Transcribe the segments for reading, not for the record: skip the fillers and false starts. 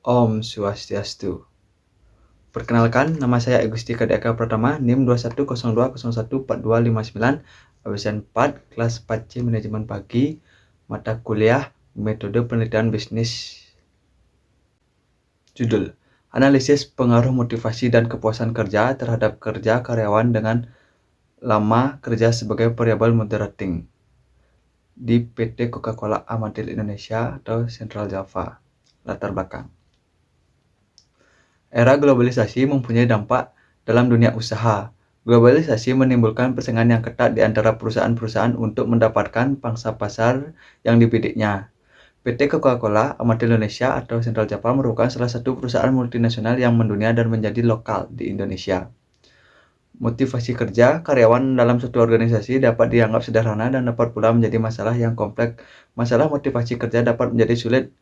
Om Swastiastu. Perkenalkan, nama saya Agusti Kadeka Pratama, NIM 2102014259, absen 4, kelas 4C Manajemen Pagi, mata kuliah Metode Penelitian Bisnis. Judul: Analisis Pengaruh Motivasi dan Kepuasan Kerja terhadap Kerja Karyawan dengan Lama Kerja sebagai Variabel Moderating di PT Coca-Cola Amatil Indonesia atau Central Java. Latar belakang. Era globalisasi mempunyai dampak dalam dunia usaha. Globalisasi menimbulkan persaingan yang ketat di antara perusahaan-perusahaan untuk mendapatkan pangsa pasar yang dibidiknya. PT Coca-Cola Amatil Indonesia atau Central Java merupakan salah satu perusahaan multinasional yang mendunia dan menjadi lokal di Indonesia. Motivasi kerja karyawan dalam suatu organisasi dapat dianggap sederhana dan dapat pula menjadi masalah yang kompleks. Masalah motivasi kerja dapat menjadi sulit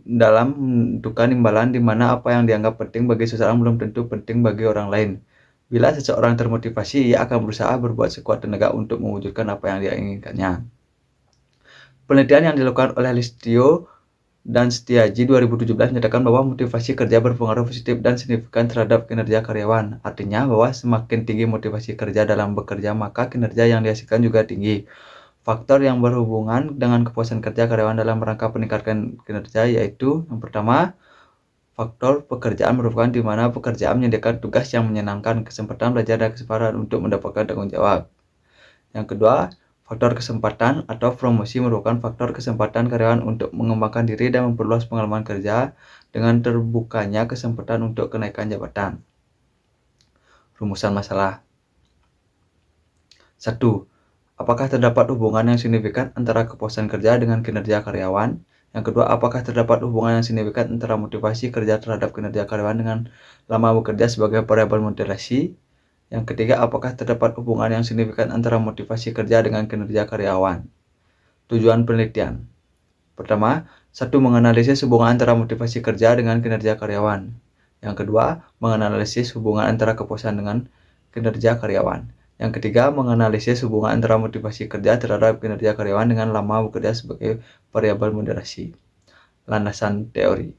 dalam menentukan imbalan di mana apa yang dianggap penting bagi seseorang belum tentu penting bagi orang lain. Bila seseorang termotivasi, ia akan berusaha berbuat sekuat tenaga untuk mewujudkan apa yang dia inginkannya. Penelitian yang dilakukan oleh Listio dan Setiaji 2017 menyatakan bahwa motivasi kerja berpengaruh positif dan signifikan terhadap kinerja karyawan. Artinya bahwa semakin tinggi motivasi kerja dalam bekerja, maka kinerja yang dihasilkan juga tinggi. Faktor yang berhubungan dengan kepuasan kerja karyawan dalam rangka peningkatan kinerja yaitu yang pertama, faktor pekerjaan merupakan di mana pekerjaan menyediakan tugas yang menyenangkan, kesempatan belajar dan kesempatan untuk mendapatkan tanggung jawab. Yang kedua, faktor kesempatan atau promosi merupakan faktor kesempatan karyawan untuk mengembangkan diri dan memperluas pengalaman kerja dengan terbukanya kesempatan untuk kenaikan jabatan. Rumusan masalah. 1. Apakah terdapat hubungan yang signifikan antara kepuasan kerja dengan kinerja karyawan? Yang kedua, apakah terdapat hubungan yang signifikan antara motivasi kerja terhadap kinerja karyawan dengan lama bekerja sebagai variabel moderasi? Yang ketiga, apakah terdapat hubungan yang signifikan antara motivasi kerja dengan kinerja karyawan? Tujuan penelitian. Pertama, menganalisis hubungan antara motivasi kerja dengan kinerja karyawan. Yang kedua, menganalisis hubungan antara kepuasan dengan kinerja karyawan. Yang ketiga, menganalisis hubungan antara motivasi kerja terhadap kinerja karyawan dengan lama bekerja sebagai variabel moderasi. Landasan teori.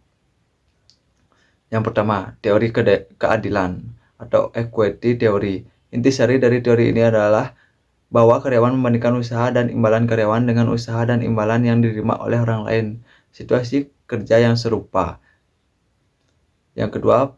Yang pertama, teori keadilan atau equity theory. Intisari dari teori ini adalah bahwa karyawan membandingkan usaha dan imbalan karyawan dengan usaha dan imbalan yang diterima oleh orang lain. Situasi kerja yang serupa. Yang kedua,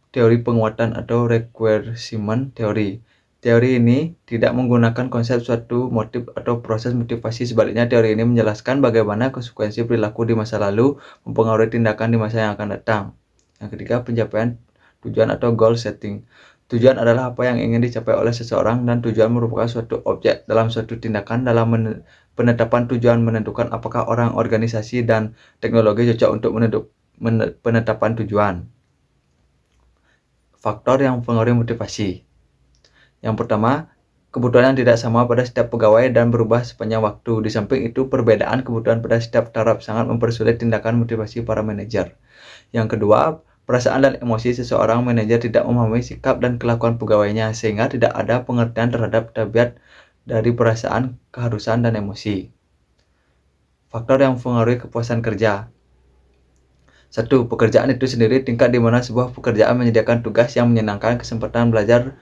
teori penguatan atau reinforcement theory. Teori ini tidak menggunakan konsep suatu motif atau proses motivasi. Sebaliknya, teori ini menjelaskan bagaimana konsekuensi perilaku di masa lalu mempengaruhi tindakan di masa yang akan datang. Yang ketiga, pencapaian tujuan atau goal setting. Tujuan adalah apa yang ingin dicapai oleh seseorang dan tujuan merupakan suatu objek dalam suatu tindakan. Dalam penetapan tujuan menentukan apakah orang, organisasi, dan teknologi cocok untuk penetapan tujuan. Faktor yang mempengaruhi motivasi. Yang pertama, kebutuhan yang tidak sama pada setiap pegawai dan berubah sepanjang waktu. Di samping itu, perbedaan kebutuhan pada setiap taraf sangat mempersulit tindakan motivasi para manajer. Yang kedua, perasaan dan emosi seseorang manajer tidak memahami sikap dan kelakuan pegawainya, sehingga tidak ada pengertian terhadap tabiat dari perasaan, keharusan, dan emosi. Faktor yang mempengaruhi kepuasan kerja. 1. Pekerjaan itu sendiri, tingkat di mana sebuah pekerjaan menyediakan tugas yang menyenangkan, kesempatan belajar,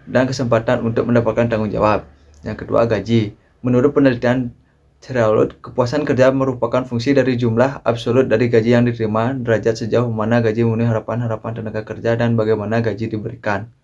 dan kesempatan untuk mendapatkan tanggung jawab. Yang kedua, gaji. Menurut penelitian Ceraulut, kepuasan kerja merupakan fungsi dari jumlah absolut dari gaji yang diterima, derajat sejauh mana gaji memenuhi harapan-harapan tenaga kerja, dan bagaimana gaji diberikan.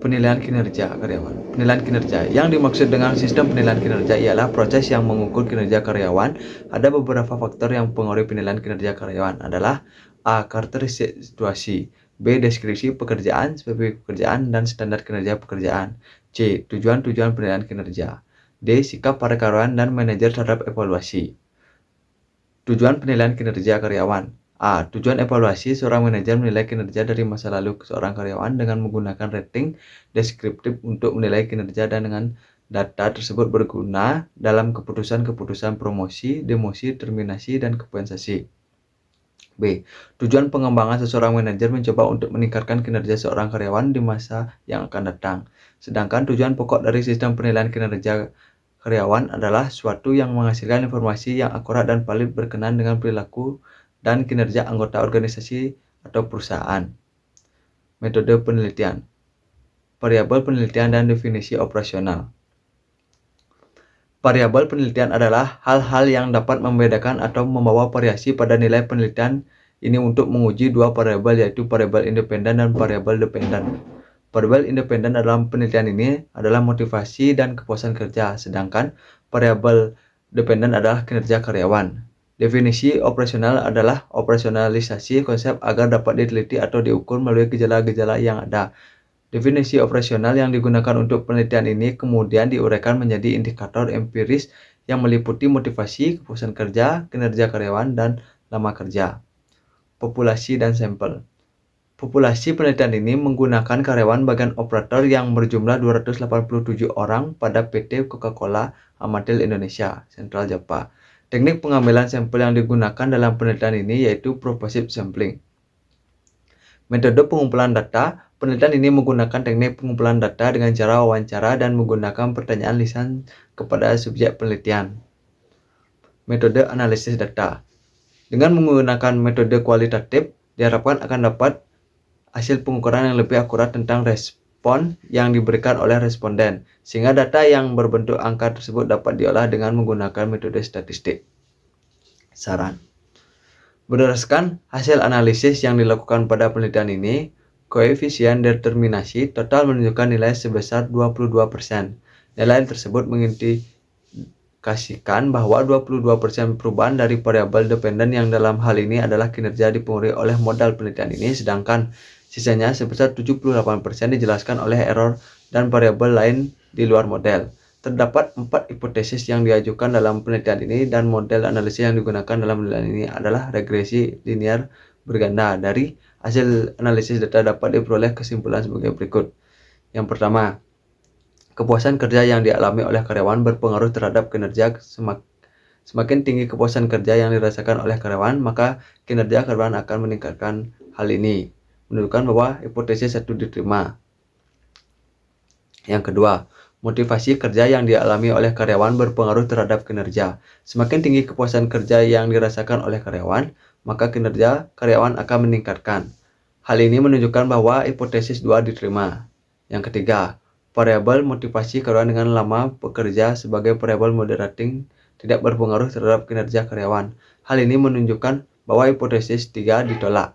Penilaian kinerja karyawan. Penilaian kinerja. Yang dimaksud dengan sistem penilaian kinerja ialah proses yang mengukur kinerja karyawan. Ada beberapa faktor yang mempengaruhi penilaian kinerja karyawan adalah A. Karakteristik situasi, B. Deskripsi pekerjaan, spesifik pekerjaan, dan standar kinerja pekerjaan. C. Tujuan-tujuan penilaian kinerja. D. Sikap para karyawan dan manajer terhadap evaluasi. Tujuan penilaian kinerja karyawan. A. Tujuan evaluasi. Seorang manajer menilai kinerja dari masa lalu seorang karyawan dengan menggunakan rating deskriptif untuk menilai kinerja, dan dengan data tersebut berguna dalam keputusan-keputusan promosi, demosi, terminasi, dan kompensasi. B. Tujuan pengembangan. Seseorang manajer mencoba untuk meningkatkan kinerja seorang karyawan di masa yang akan datang. Sedangkan tujuan pokok dari sistem penilaian kinerja karyawan adalah suatu yang menghasilkan informasi yang akurat dan valid berkenaan dengan perilaku dan kinerja anggota organisasi atau perusahaan. Metode penelitian, variabel penelitian dan definisi operasional. Variabel penelitian adalah hal-hal yang dapat membedakan atau membawa variasi pada nilai penelitian ini untuk menguji dua variabel, yaitu variabel independen dan variabel dependen. Variabel independen dalam penelitian ini adalah motivasi dan kepuasan kerja, sedangkan variabel dependen adalah kinerja karyawan. Definisi operasional adalah operasionalisasi konsep agar dapat diteliti atau diukur melalui gejala-gejala yang ada. Definisi operasional yang digunakan untuk penelitian ini kemudian diuraikan menjadi indikator empiris yang meliputi motivasi, kepuasan kerja, kinerja karyawan, dan lama kerja. Populasi dan sampel. Populasi penelitian ini menggunakan karyawan bagian operator yang berjumlah 287 orang pada PT Coca-Cola Amatil Indonesia, Sentral Java. Teknik pengambilan sampel yang digunakan dalam penelitian ini yaitu purposive sampling. Metode pengumpulan data. Penelitian ini menggunakan teknik pengumpulan data dengan cara wawancara dan menggunakan pertanyaan lisan kepada subjek penelitian. Metode analisis data. Dengan menggunakan metode kualitatif, diharapkan akan dapat hasil pengukuran yang lebih akurat tentang respon yang diberikan oleh responden, sehingga data yang berbentuk angka tersebut dapat diolah dengan menggunakan metode statistik. Saran. Berdasarkan hasil analisis yang dilakukan pada penelitian ini, koefisien determinasi total menunjukkan nilai sebesar 22%. Nilai tersebut mengindikasikan bahwa 22% perubahan dari variabel dependen yang dalam hal ini adalah kinerja dipengaruhi oleh modal penelitian ini, sedangkan sisanya sebesar 78% dijelaskan oleh error dan variabel lain di luar model. Terdapat 4 hipotesis yang diajukan dalam penelitian ini dan model analisis yang digunakan dalam penelitian ini adalah regresi linear berganda. Dari hasil analisis data dapat diperoleh kesimpulan sebagai berikut. Yang pertama, kepuasan kerja yang dialami oleh karyawan berpengaruh terhadap kinerja. Semakin tinggi kepuasan kerja yang dirasakan oleh karyawan, maka kinerja karyawan akan meningkatkan. Hal ini menunjukkan bahwa hipotesis 1 diterima. Yang kedua, motivasi kerja yang dialami oleh karyawan berpengaruh terhadap kinerja. Semakin tinggi kepuasan kerja yang dirasakan oleh karyawan, maka kinerja karyawan akan meningkatkan. Hal ini menunjukkan bahwa hipotesis 2 diterima. Yang ketiga, variabel motivasi karyawan dengan lama bekerja sebagai variabel moderating tidak berpengaruh terhadap kinerja karyawan. Hal ini menunjukkan bahwa hipotesis 3 ditolak.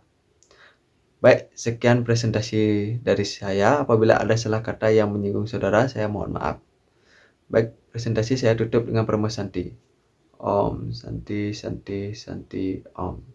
Baik, sekian presentasi dari saya. Apabila ada salah kata yang menyinggung saudara, saya mohon maaf. Baik, presentasi saya tutup dengan Parama Santi. Om Santi Santi Santi Om.